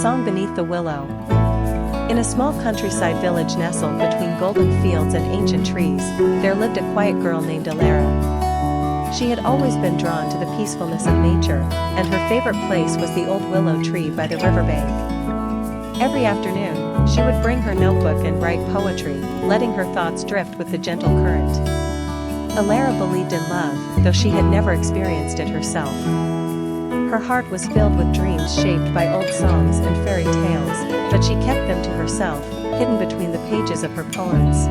song Beneath the Willow. In a small countryside village nestled between golden fields and ancient trees, there lived a quiet girl named Alara. She had always been drawn to the peacefulness of nature, and her favorite place was the old willow tree by the riverbank. Every afternoon, she would bring her notebook and write poetry, letting her thoughts drift with the gentle current. Alara believed in love, though she had never experienced it herself. Her heart was filled with dreams shaped by old songs and fairy tales, but she kept them to herself, hidden between the pages of her poems.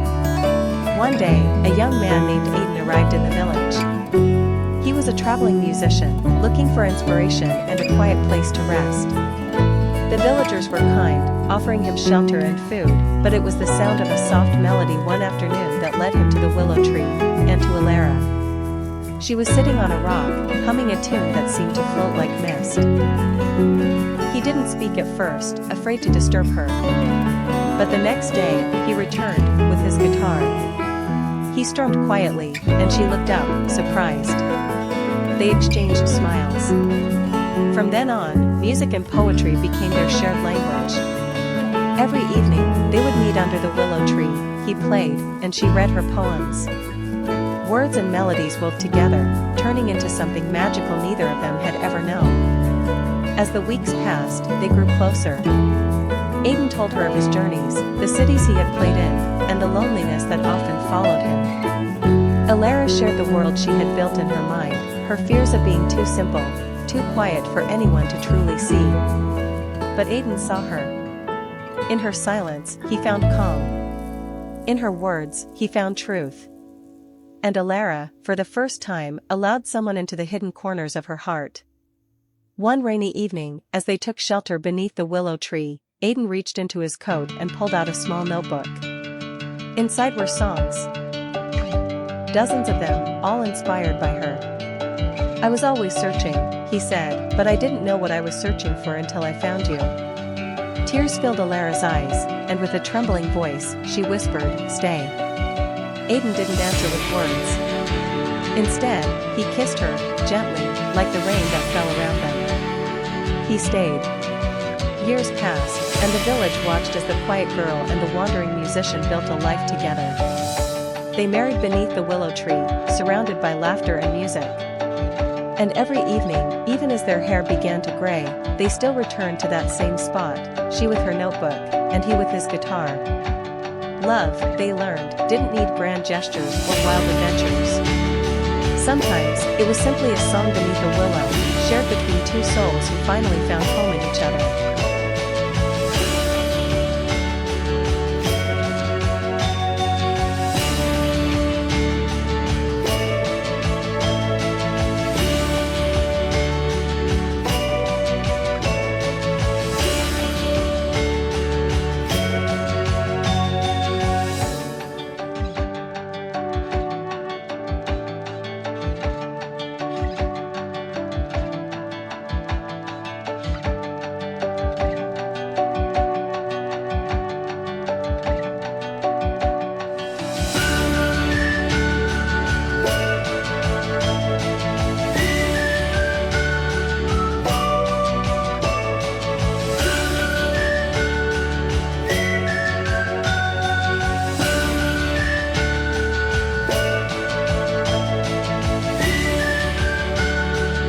One day, a young man named Aiden arrived in the village. He was a traveling musician, looking for inspiration and a quiet place to rest. The villagers were kind, offering him shelter and food, but it was the sound of a soft melody one afternoon that led him to the willow tree, and to Alara. She was sitting on a rock, humming a tune that seemed to float like mist. He didn't speak at first, afraid to disturb her. But the next day, he returned, with his guitar. He strummed quietly, and she looked up, surprised. They exchanged smiles. From then on, music and poetry became their shared language. Every evening, they would meet under the willow tree. He played, and she read her poems. Words and melodies wove together, turning into something magical neither of them had ever known. As the weeks passed, they grew closer. Aiden told her of his journeys, the cities he had played in, and the loneliness that often followed him. Alara shared the world she had built in her mind, her fears of being too simple, too quiet for anyone to truly see. But Aiden saw her. In her silence, he found calm. In her words, he found truth. And Alara, for the first time, allowed someone into the hidden corners of her heart. One rainy evening, as they took shelter beneath the willow tree, Aiden reached into his coat and pulled out a small notebook. Inside were songs. Dozens of them, all inspired by her. "I was always searching," he said, "but I didn't know what I was searching for until I found you." Tears filled Alara's eyes, and with a trembling voice, she whispered, "Stay." Aiden didn't answer with words. Instead, he kissed her, gently, like the rain that fell around them. He stayed. Years passed, and the village watched as the quiet girl and the wandering musician built a life together. They married beneath the willow tree, surrounded by laughter and music. And every evening, even as their hair began to gray, they still returned to that same spot, she with her notebook, and he with his guitar. Love, they learned, didn't need grand gestures or wild adventures. Sometimes, it was simply a song beneath a willow, shared between two souls who finally found home in each other.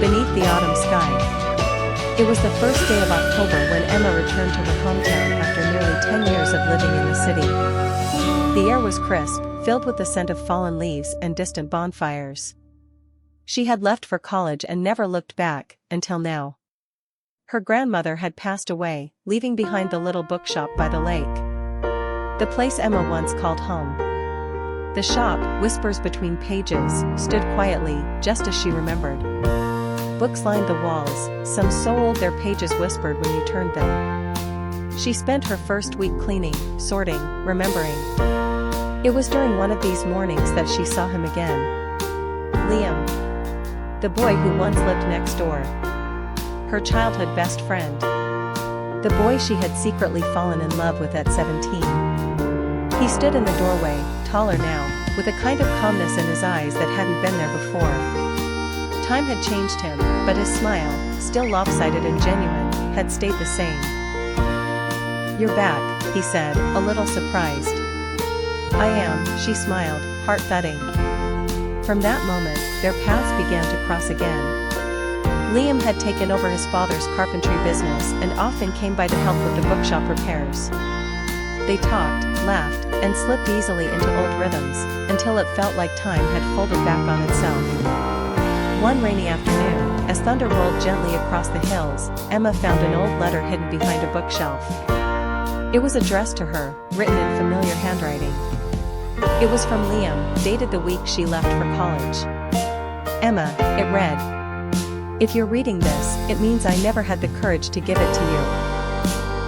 Beneath the autumn sky. It was the first day of October when Emma returned to her hometown after nearly 10 years of living in the city. The air was crisp, filled with the scent of fallen leaves and distant bonfires. She had left for college and never looked back, until now. Her grandmother had passed away, leaving behind the little bookshop by the lake. The place Emma once called home. The shop, whispers between pages, stood quietly, just as she remembered. Books lined the walls, some so old their pages whispered when you turned them. She spent her first week cleaning, sorting, remembering. It was during one of these mornings that she saw him again. Liam. The boy who once lived next door. Her childhood best friend. The boy she had secretly fallen in love with at 17. He stood in the doorway, taller now, with a kind of calmness in his eyes that hadn't been there before. Time had changed him, but his smile, still lopsided and genuine, had stayed the same. "You're back," he said, a little surprised. "I am," she smiled, heart thudding. From that moment, their paths began to cross again. Liam had taken over his father's carpentry business and often came by to help with the bookshop repairs. They talked, laughed, and slipped easily into old rhythms, until it felt like time had folded back on itself. One rainy afternoon, as thunder rolled gently across the hills, Emma found an old letter hidden behind a bookshelf. It was addressed to her, written in familiar handwriting. It was from Liam, dated the week she left for college. "Emma," it read. "If you're reading this, it means I never had the courage to give it to you.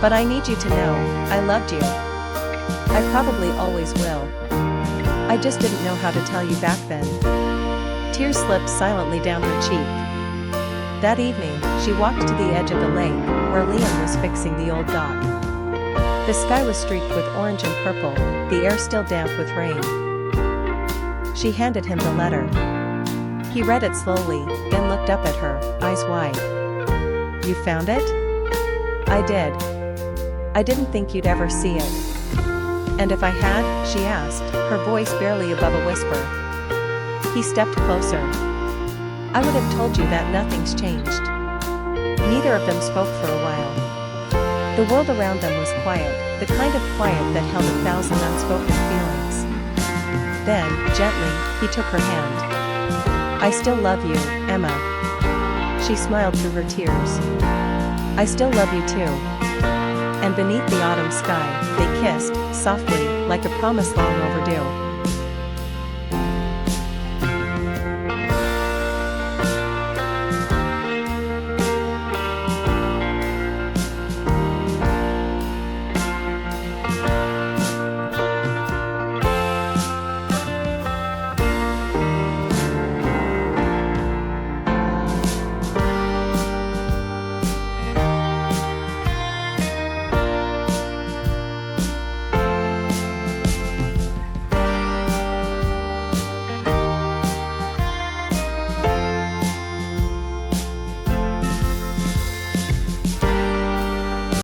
But I need you to know, I loved you. I probably always will. I just didn't know how to tell you back then." Tears slipped silently down her cheek. That evening, she walked to the edge of the lake, where Liam was fixing the old dock. The sky was streaked with orange and purple, the air still damp with rain. She handed him the letter. He read it slowly, then looked up at her, eyes wide. "You found it?" "I did. I didn't think you'd ever see it." "And if I had?" she asked, her voice barely above a whisper. He stepped closer. "I would have told you that nothing's changed." Neither of them spoke for a while. The world around them was quiet, the kind of quiet that held 1,000 unspoken feelings. Then, gently, he took her hand. "I still love you, Emma." She smiled through her tears. "I still love you too." And beneath the autumn sky, they kissed, softly, like a promise long overdue.